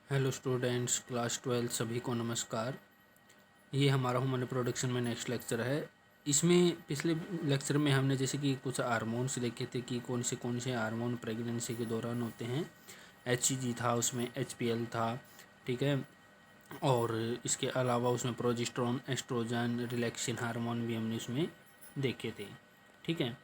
Hello students, class 12 सभी को नमस्कार। ये हमारा ह्यूमन रिप्रोडक्शन में नेक्स्ट लेक्चर है। इसमें पिछले लेक्चर में हमने जैसे कि कुछ हार्मोन्स देखे थे कि कौन से हार्मोन प्रेगनेंसी के दौरान होते हैं। HCG था, उसमें HPL था, ठीक है। और इसके अलावा उसमें प्रोजेस्टेरोन, एस्ट्रोजन, रिलैक्सिन हार्मोन भी हमने उसमें देखे थे, ठीक है।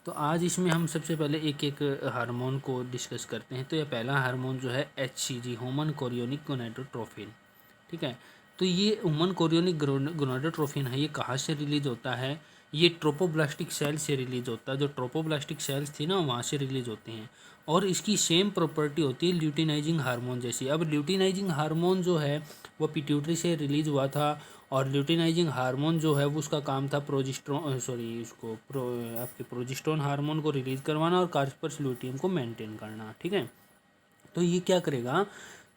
तो आज इसमें हम सबसे पहले एक एक हार्मोन को डिस्कस करते हैं। तो ये पहला हार्मोन जो है HCG, ह्यूमन कोरियोनिक गोनाडोट्रोपिन, ठीक है। तो ये ह्यूमन कोरियोनिक गोनाडोट्रोपिन है, ये कहाँ से रिलीज होता है? ये ट्रोपोब्लास्टिक सेल से रिलीज होता है। जो ट्रोपोब्लास्टिक सेल्स थी ना, वहाँ से रिलीज होते हैं। और इसकी सेम प्रॉपर्टी होती है ल्यूटिनाइजिंग हार्मोन जैसी। अब ल्यूटिनाइजिंग हार्मोन जो है वो पिट्यूटरी से रिलीज हुआ था। और ल्यूटिनाइजिंग हार्मोन जो है वो उसका काम था आपके प्रोजेस्टेरोन हार्मोन को रिलीज करवाना और कार्पस ल्यूटियम को मेंटेन करना, ठीक है। तो ये क्या करेगा,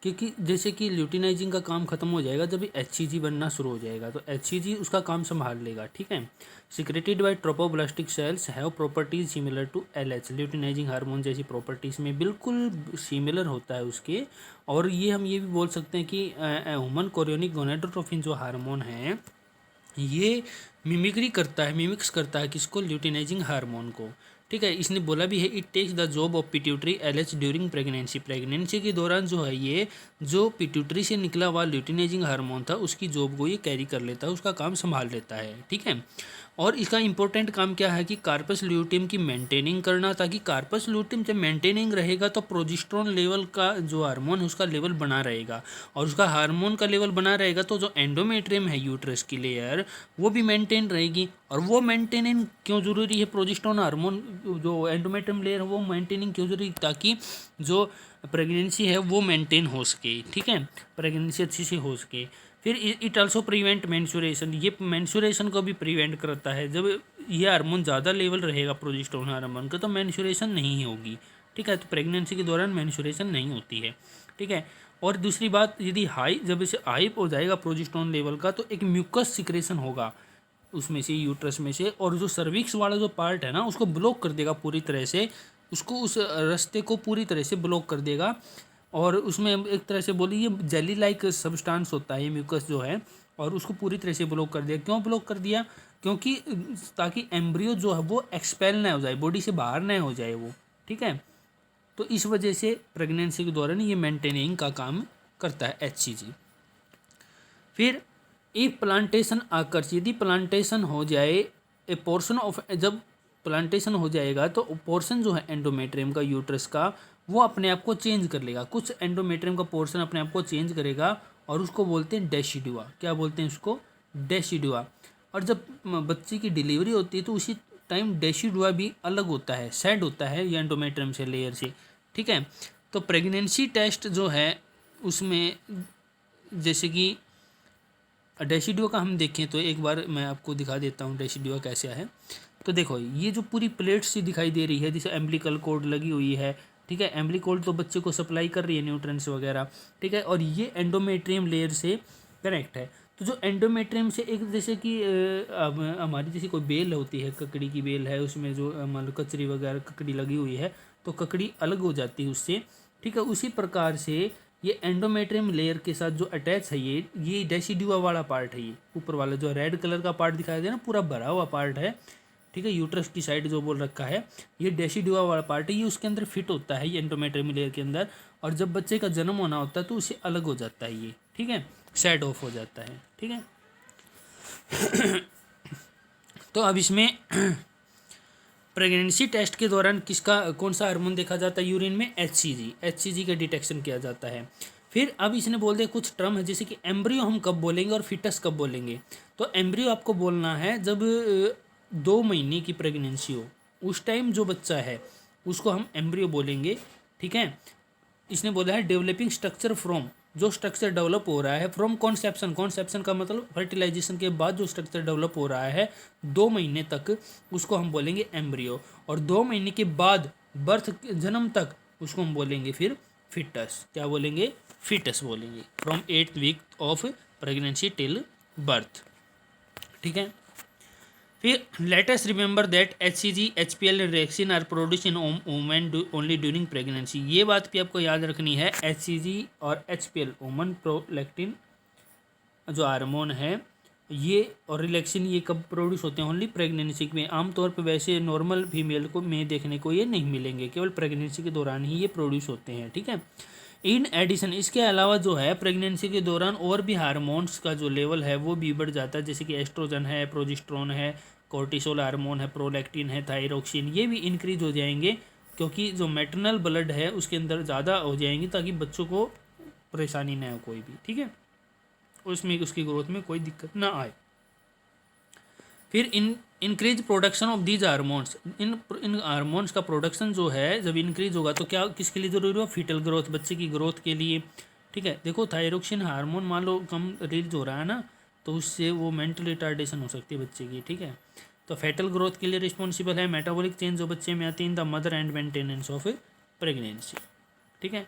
क्योंकि जैसे कि ल्यूटिनाइजिंग का काम खत्म हो जाएगा जब HCG बनना शुरू हो जाएगा, तो HCG उसका काम संभाल लेगा, ठीक है। Secreted by trophoblastic cells have properties similar to LH, luteinizing hormone जैसी प्रॉपर्टीज में बिल्कुल सिमिलर होता है उसके। और ये हम ये भी बोल सकते हैं कि ह्यूमन कोरियोनिक गोनाडोट्रोपिन जो हार्मोन है ये मिमिक्स करता है किसको? ल्यूटिनाइजिंग हार्मोन को, ठीक है। इसने बोला भी है, it takes the job of pituitary LH during pregnancy. Pregnancy के दौरान जो है ये जो पिट्यूटरी से निकला हुआ ल्यूटिनाइजिंग हार्मोन था उसकी जॉब को ये कैरी कर लेता है, उसका काम संभाल लेता है, ठीक है। और इसका इंपॉर्टेंट काम क्या है कि कार्पस ल्यूटियम की मेंटेनिंग करना, ताकि कार्पस ल्यूटियम जब मेंटेनिंग रहेगा तो प्रोजेस्टेरोन लेवल का जो हार्मोन है उसका लेवल बना रहेगा। और उसका हार्मोन का लेवल बना रहेगा तो जो एंडोमेट्रियम है, यूट्रस की लेयर, वो भी मेंटेन रहेगी। और वो मेंटेनिंग क्यों ज़रूरी है? प्रोजेस्टेरोन हार्मोन जो एंडोमेट्रियम लेयर है वो मेंटेनिंग क्यों ज़रूरी? ताकि जो प्रेगनेंसी है वो मेंटेन हो सके, ठीक है, प्रेगनेंसी अच्छी से हो सके। फिर इट आल्सो प्रिवेंट मेंस्ट्रुएशन, ये मेंस्ट्रुएशन को भी प्रिवेंट करता है। जब ये हार्मोन ज़्यादा लेवल रहेगा प्रोजेस्टेरोन हार्मोन का तो मेंस्ट्रुएशन नहीं होगी, ठीक है। तो प्रेगनेंसी के दौरान मेंस्ट्रुएशन नहीं होती है, ठीक है। और दूसरी बात, यदि जब इसे हाई हो जाएगा प्रोजेस्टेरोन लेवल का तो एक म्यूकस सिक्रेशन होगा उसमें से, यूट्रस में से, और जो सर्विक्स वाला जो पार्ट है ना उसको ब्लॉक कर देगा पूरी तरह से, उसको उस रास्ते को पूरी तरह से ब्लॉक कर देगा। और उसमें एक तरह से बोलिए ये जेली लाइक सब्सटेंस होता है ये म्यूकस जो है, और उसको पूरी तरह से ब्लॉक कर दिया। क्यों ब्लॉक कर दिया? क्योंकि ताकि एम्ब्रियो जो है वो एक्सपेल ना हो जाए, बॉडी से बाहर ना हो जाए वो, ठीक है। तो इस वजह से प्रेगनेंसी के दौरान ये मेंटेनिंग का काम करता है HCG। फिर इफ प्लांटेशन आकर्ष, यदि प्लांटेशन हो जाए ए पोर्शन ऑफ, जब प्लांटेशन हो जाएगा तो पोर्शन जो है एंडोमेट्रियम का, यूट्रस का, वो अपने आप को चेंज कर लेगा। कुछ एंडोमेट्रियम का पोर्शन अपने आप को चेंज करेगा और उसको बोलते हैं डेसिडुआ। क्या बोलते हैं उसको? डेसिडुआ। और जब बच्चे की डिलीवरी होती है तो उसी टाइम डेसिडुआ भी अलग होता है, सेड होता है ये एंडोमेट्रियम से, लेयर से, ठीक है। तो प्रेगनेंसी टेस्ट जो है उसमें जैसे कि डेसिडुआ का हम देखें तो एक बार मैं आपको दिखा देता हूँ डेसिडुआ कैसे है। तो देखो ये जो पूरी प्लेट सी दिखाई दे रही है जिसे एम्बिलिकल कॉर्ड लगी हुई है, ठीक है। एम्बिलिकल कॉर्ड तो बच्चे को सप्लाई कर रही है न्यूट्रिएंट्स वगैरह, ठीक है। और ये एंडोमेट्रियम लेयर से कनेक्ट है। तो जो एंडोमेट्रियम से एक, जैसे कि अब हमारी जैसी कोई बेल होती है, ककड़ी की बेल है, उसमें जो मान लो कचरी वगैरह ककड़ी लगी हुई है तो ककड़ी अलग हो जाती है उससे, ठीक है। उसी प्रकार से ये एंडोमेट्रियम लेयर के साथ जो अटैच है ये डेसिडुआ वाला पार्ट है। ये ऊपर वाला जो रेड कलर का पार्ट दिखाई दे ना, पूरा भरा हुआ पार्ट है, ठीक है। यूट्रस की साइड जो बोल रखा है ये डेसिडुआ वाला पार्ट है, ये उसके अंदर फिट होता है ये एंडोमेट्रियम लेयर के अंदर। और जब बच्चे का जन्म होना होता है तो उससे अलग हो जाता है ये, ठीक है, सेट ऑफ हो जाता है, ठीक है। तो अब इसमें प्रेगनेंसी टेस्ट के दौरान किसका कौन सा हार्मोन देखा जाता है यूरिन में? HCG का डिटेक्शन किया जाता है। फिर अब इसने बोल दिया कुछ टर्म है जैसे कि एम्ब्रियो हम कब बोलेंगे और फिटस कब बोलेंगे। तो एम्ब्रियो आपको बोलना है जब 2 महीने की प्रेगनेंसी हो, उस टाइम जो बच्चा है उसको हम एम्ब्रियो बोलेंगे, ठीक है। इसने बोला है डेवलपिंग स्ट्रक्चर फ्रॉम, जो स्ट्रक्चर डेवलप हो रहा है फ्रॉम कॉन्सेप्शन, कॉन्सेप्शन का मतलब फर्टिलाइजेशन के बाद जो स्ट्रक्चर डेवलप हो रहा है 2 महीने तक, उसको हम बोलेंगे एम्ब्रियो। और 2 महीने के बाद बर्थ, जन्म तक, उसको हम बोलेंगे फिर फिटस। क्या बोलेंगे? फिटस बोलेंगे, from 8th week of pregnancy till birth, ठीक है। फिर let us remember that HCG HPL reaction are produce in women only during pregnancy. ये बात भी आपको याद रखनी है, HCG और HPL वुमन प्रोलैक्टिन जो हार्मोन है ये और रिलैक्सिन ये कब प्रोड्यूस होते हैं, ओनली प्रेगनेंसी में। आमतौर पे वैसे नॉर्मल फीमेल को में देखने को ये नहीं मिलेंगे, केवल प्रेगनेंसी के दौरान ही ये प्रोड्यूस होते हैं, ठीक है। इन एडिशन इसके अलावा जो है प्रेगनेंसी के दौरान और भी हार्मोन्स का जो लेवल है वो भी बढ़ जाता है, जैसे कि एस्ट्रोजन है, प्रोजेस्टेरोन है, कोर्टिसोल हार्मोन है, प्रोलैक्टिन है, थायरोक्सिन, ये भी इंक्रीज हो जाएंगे, क्योंकि जो मैटरनल ब्लड है उसके अंदर ज़्यादा हो जाएंगी, ताकि बच्चों को परेशानी ना हो कोई भी, ठीक है, उसमें उसकी ग्रोथ में कोई दिक्कत ना आए। फिर increase production of these hormones, in hormones का प्रोडक्शन जो है जब इंक्रीज होगा तो क्या किसके लिए ज़रूरी होगा, फीटल ग्रोथ, बच्चे की ग्रोथ के लिए, ठीक है। देखो थायरोक्सिन हार्मोन मान लो कम रिलीज हो रहा है ना, तो उससे वो मेंटल रिटार्डेशन हो सकती है बच्चे की, ठीक है। तो फैटल ग्रोथ के लिए रिस्पॉन्सिबल है मेटाबॉलिक चेंज जो बच्चे में आती है in the mother and maintenance of pregnancy, ठीक है।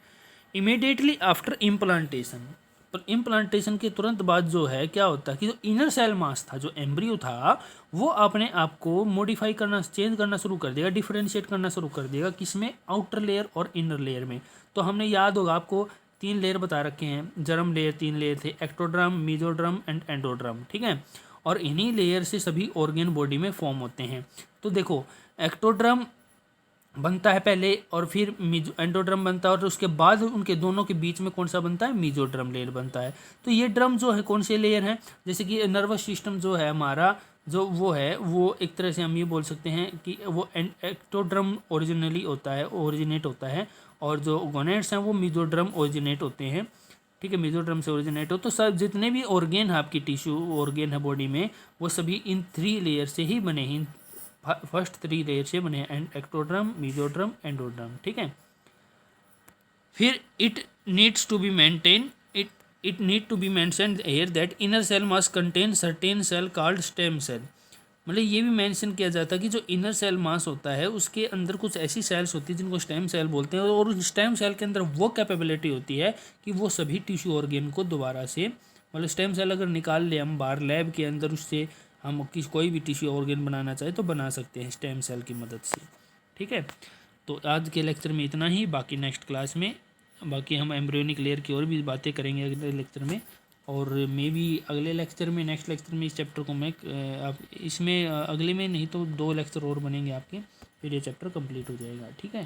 इमीडिएटली आफ्टर इम्प्लांटेशन, पर इम्प्लांटेशन के तुरंत बाद जो है क्या होता है कि जो इनर सेल मास था, जो एम्ब्रियो था, वो अपने आप को मॉडिफाई करना, चेंज करना शुरू कर देगा, डिफरेंशिएट करना शुरू कर देगा, किसमें, आउटर लेयर और इनर लेयर में। तो हमने याद होगा आपको 3 लेयर बता रखे हैं, जर्म लेयर 3 लेयर थे, एक्टोड्रम, मीजोड्रम एंड एंडोड्रम, ठीक है। और इन्हीं लेयर से सभी ऑर्गेन बॉडी में फॉर्म होते हैं। तो देखो एक्टोड्रम बनता है पहले और फिर एंडोड्रम बनता है, और उसके बाद उनके दोनों के बीच में कौन सा बनता है, मीजोड्रम लेयर बनता है। तो ये ड्रम जो है कौन से लेयर हैं, जैसे कि नर्वस सिस्टम जो है हमारा, जो वो है वो एक तरह से हम ये बोल सकते हैं कि वो एक्टोड्रम ओरिजिनली होता है, ओरिजिनेट होता है, और जो गोनेट्स हैं वो मीजोड्रम ओरिजिनेट होते हैं, ठीक है, मीजोड्रम से ओरिजिनेट हो। तो सब जितने भी ऑर्गेन है आपकी टिश्यू ऑर्गेन है बॉडी में, वो सभी इन 3 लेयर से ही बने हैं, फर्स्ट 3 लेयर से बने हैं, एक्टोड्रम, मीजोड्रम, एंडोड्रम, ठीक है। फिर it needs to be maintain it need to be mentioned here that inner cell must contain certain cell called stem cell. मतलब ये भी मेंशन किया जाता है कि जो इनर सेल मास होता है उसके अंदर कुछ ऐसी सेल्स होती है जिनको स्टेम सेल बोलते हैं, और उस स्टेम सेल के अंदर वो कैपेबिलिटी होती है कि वो सभी टिश्यू ऑर्गेन को दोबारा से, मतलब स्टेम सेल अगर निकाल ले हम बाहर लैब के अंदर, उससे हम कोई भी टिश्यू ऑर्गेन बनाना चाहे तो बना सकते हैं स्टेम सेल की मदद से, ठीक है। तो आज के लेक्चर में इतना ही, बाकी नेक्स्ट क्लास में बाकी हम एम्ब्रियोनिक लेयर की और भी बातें करेंगे अगले लेक्चर में, और मे भी अगले लेक्चर में, नेक्स्ट लेक्चर में इस चैप्टर को मैं आप इसमें अगले में नहीं तो 2 लेक्चर और बनेंगे आपके, फिर ये चैप्टर कंप्लीट हो जाएगा, ठीक है।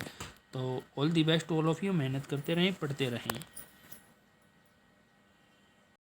तो all the best all of you, मेहनत करते रहें, पढ़ते रहें।